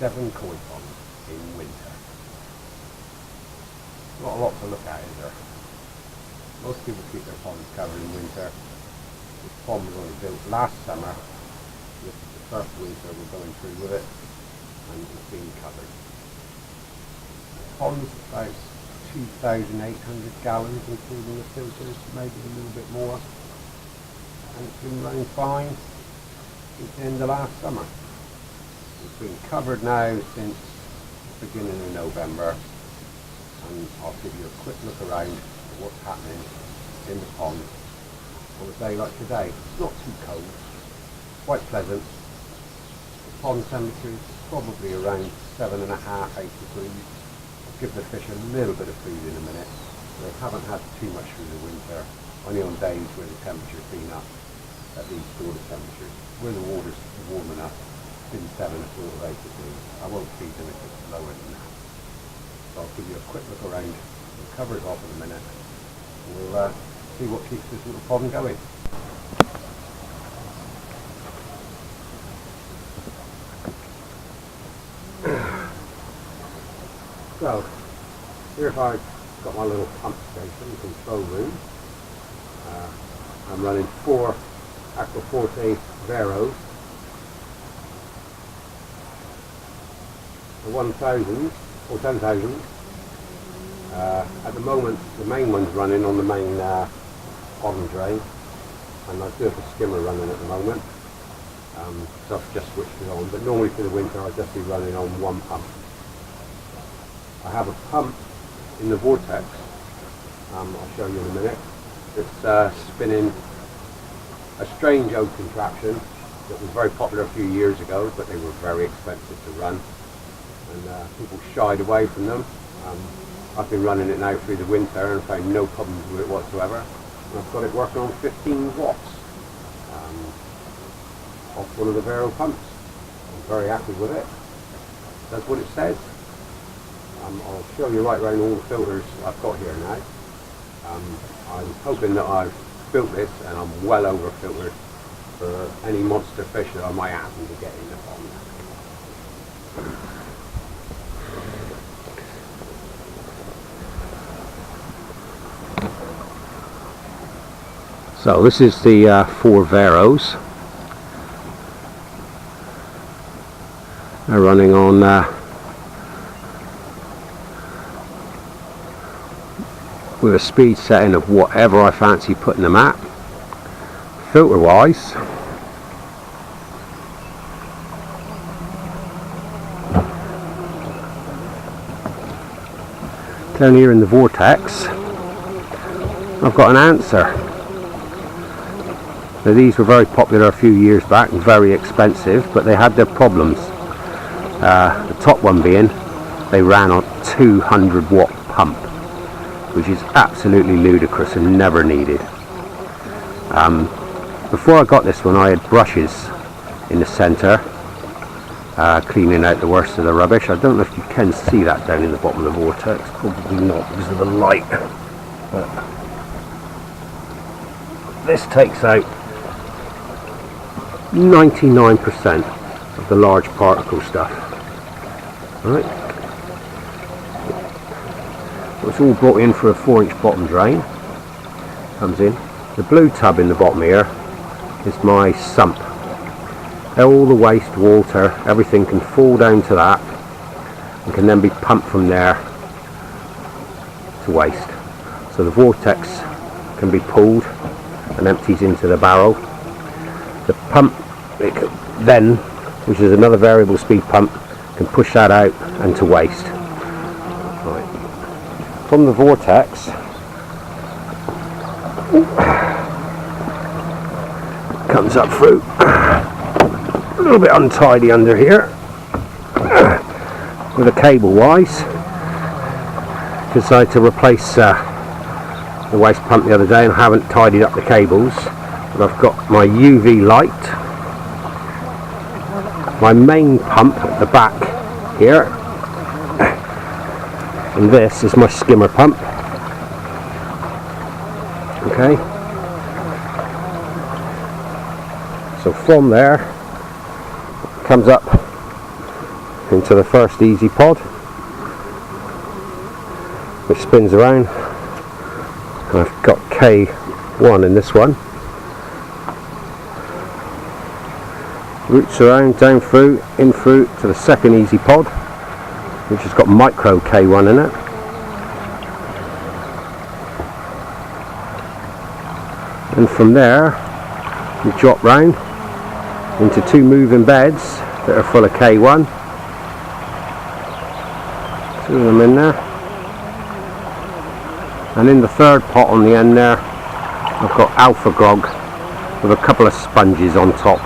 7 koi ponds in winter. Not a lot to look at, is there? Most people keep their ponds covered in winter. This pond was only built last summer. This is the first winter we're going through with it, and it's been covered. The pond's about 2,800 gallons, including the filters, maybe a little bit more. And it's been running fine since the end of last summer. It's been covered now since the beginning of November, and I'll give you a quick look around at what's happening in the pond on a day like today. It's not too cold, quite pleasant. The pond temperature is probably around 7.5, 8 degrees. I'll give the fish a little bit of food in a minute. They haven't had too much through the winter, only on days where the temperature's been up at these sort of temperatures. Where the water's warm enough, it's been 7 or 8 degrees. I won't feed them if it's lower than that. So I'll give you a quick look around the covers off in a minute. We'll see what keeps this little pond going. So, here's how I've got my little pump station, control room. I'm running 4 Aquaforte Veros. The 1,000 or 10,000. At the moment, the main one's running on the main bottom drain, and I do have a skimmer running at the moment. So I've just switched it on. But normally for the winter, I'll just be running on 1 pump. I have a pump in the vortex. I'll show you in a minute. It's spinning a strange old contraption that was very popular a few years ago, but they were very expensive to run, and people shied away from them. I've been running it now through the winter and found no problems with it whatsoever. And I've got it working on 15 watts off one of the Vero pumps. I'm very happy with it. That's what it says. I'll show you right around all the filters I've got here now. I'm hoping that I've built this and I'm well over filtered for any monster fish that I might happen to get in the pond. So this is the 4 Veros. They're running on with a speed setting of whatever I fancy putting them at. Filter wise, down here in the vortex I've got an answer. Now these were very popular a few years back and very expensive, but they had their problems. The top one being they ran on 200 watt pump, which is absolutely ludicrous and never needed. Before I got this one, I had brushes in the centre cleaning out the worst of the rubbish. I don't know if you can see that down in the bottom of the vortex, probably not because of the light, but this takes out 99% of the large particle stuff. Right. It's all brought in for a 4-inch bottom drain. Comes in. The blue tub in the bottom here is my sump. All the waste, water, everything can fall down to that and can then be pumped from there to waste. So the vortex can be pulled and empties into the barrel. The pump then, which is another variable speed pump, can push that out and to waste. Right. From the vortex, comes up through, a little bit untidy under here with a cable wise. Decided to replace the waste pump the other day and I haven't tidied up the cables, but I've got my UV light, my main pump at the back here, and this is my skimmer pump. Okay, so from there comes up into the first easy pod, which spins around. I've got K1 in this one. Roots around, down through, in through to the second easy pod, which has got micro K1 in it. And from there we drop round into two moving beds that are full of K1. Two of them in there. And in the third pot on the end there, I've got alpha grog with a couple of sponges on top.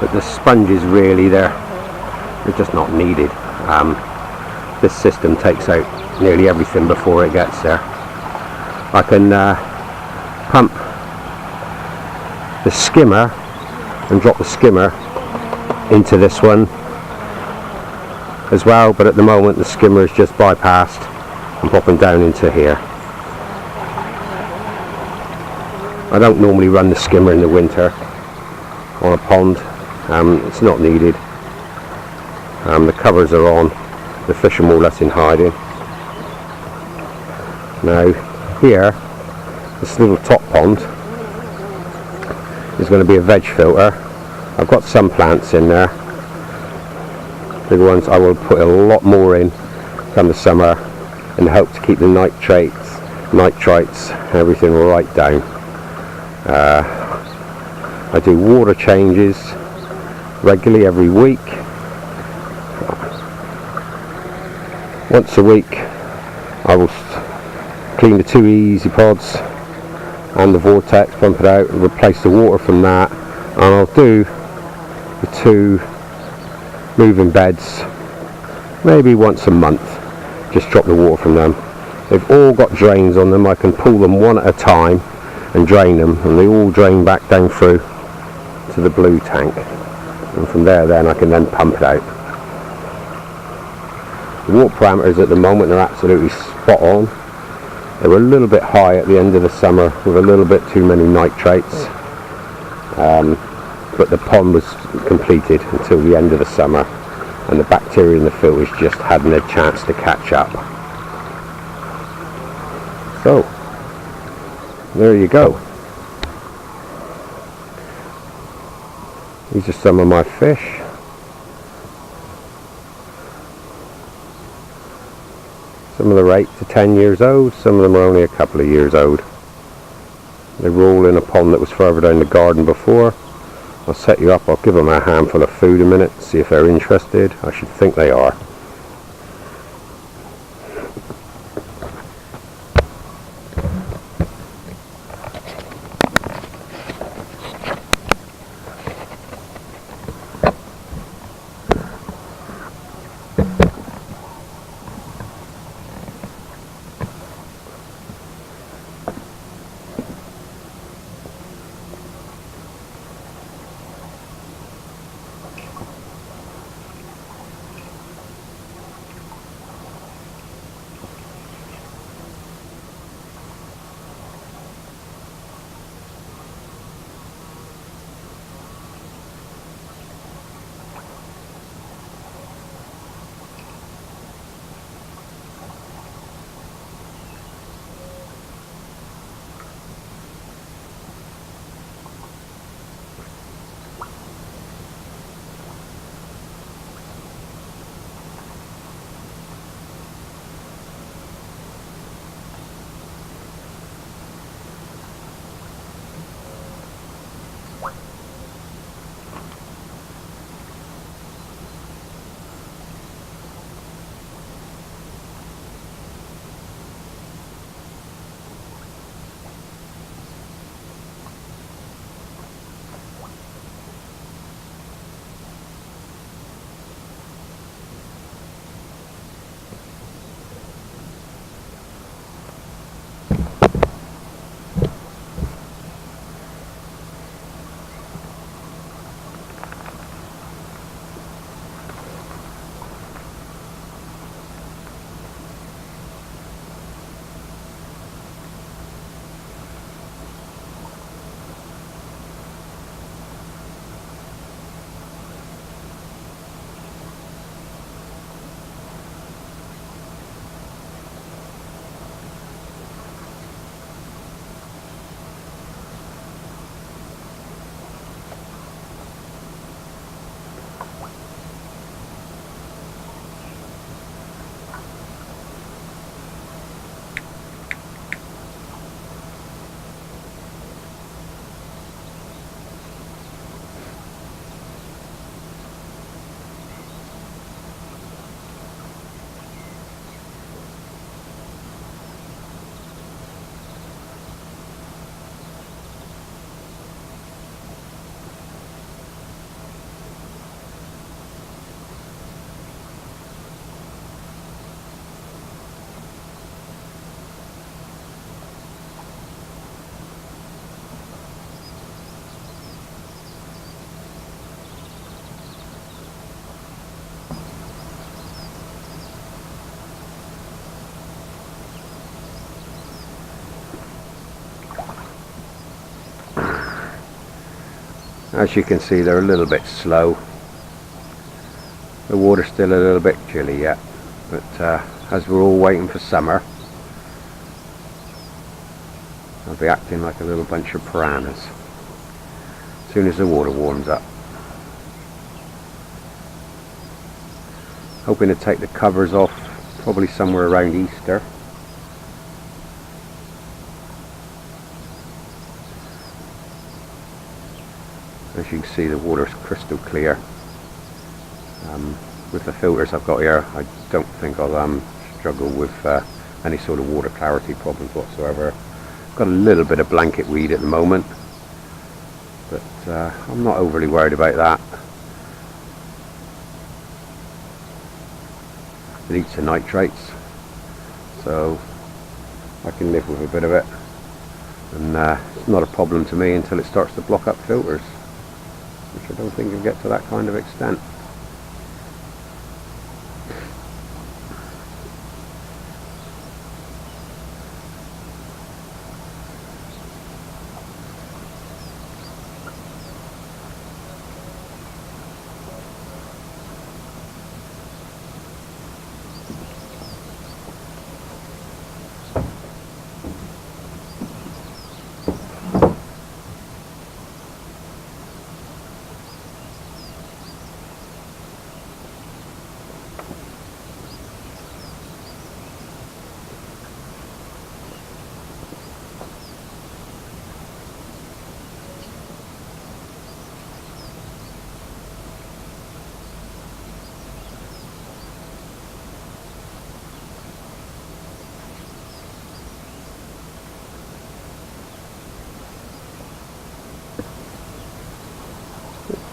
But the sponges really, they're just not needed. This system takes out nearly everything before it gets there. I can pump the skimmer and drop the skimmer into this one as well, but at the moment the skimmer is just bypassed and popping down into here. I don't normally run the skimmer in the winter on a pond. It's not needed. The covers are on, the fish are more or less in hiding. Now here, this little top pond is going to be a veg filter. I've got some plants in there. Bigger ones I will put a lot more in come the summer and hope to keep the nitrites, everything right down. I do water changes regularly every week. Once a week I will clean the two easy pods and the vortex, pump it out and replace the water from that, and I'll do the two moving beds maybe once a month, just drop the water from them. They've all got drains on them. I can pull them one at a time and drain them, and they all drain back down through to the blue tank, and from there then I can then pump it out. The water parameters at the moment are absolutely spot on. They were a little bit high at the end of the summer with a little bit too many nitrates, but the pond was completed until the end of the summer, and the bacteria in the filters just hadn't a chance to catch up. So there you go. These are some of my fish. Some of them are 8 to 10 years old, some of them are only a couple of years old. They were all in a pond that was further down the garden before. I'll set you up, I'll give them a handful of food a minute, see if they're interested. I should think they are. As you can see, they're a little bit slow. The water's still a little bit chilly yet, but as we're all waiting for summer, I'll be acting like a little bunch of piranhas as soon as the water warms up. Hoping to take the covers off probably somewhere around Easter. As you can see, the water's crystal clear. With the filters I've got here, I don't think I'll struggle with any sort of water clarity problems whatsoever. Got a little bit of blanket weed at the moment, but I'm not overly worried about that. It eats the nitrates, so I can live with a bit of it, and it's not a problem to me until it starts to block up filters, which I don't think can get to that kind of extent.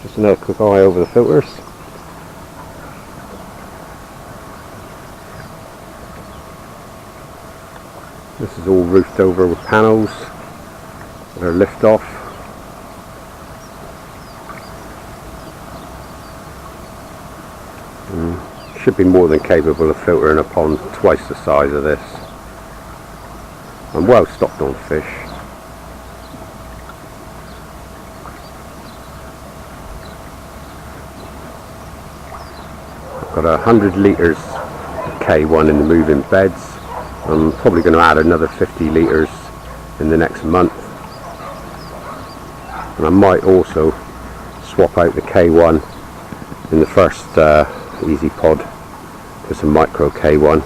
Just another quick eye over the filters. This is all roofed over with panels that are lift off. Should be more than capable of filtering a pond twice the size of this. I'm well stocked on fish. Got 100 litres of K1 in the moving beds. I'm probably going to add another 50 litres in the next month, and I might also swap out the K1 in the first easy pod for some micro K1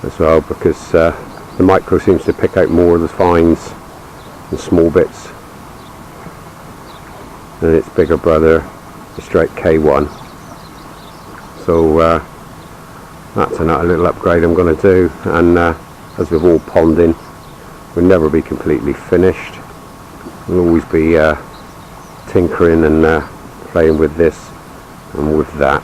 as well, because the micro seems to pick out more of the fines and small bits than its bigger brother, the straight K1. So that's another little upgrade I'm going to do, and as with all ponding, we'll never be completely finished. We'll always be tinkering and playing with this and with that.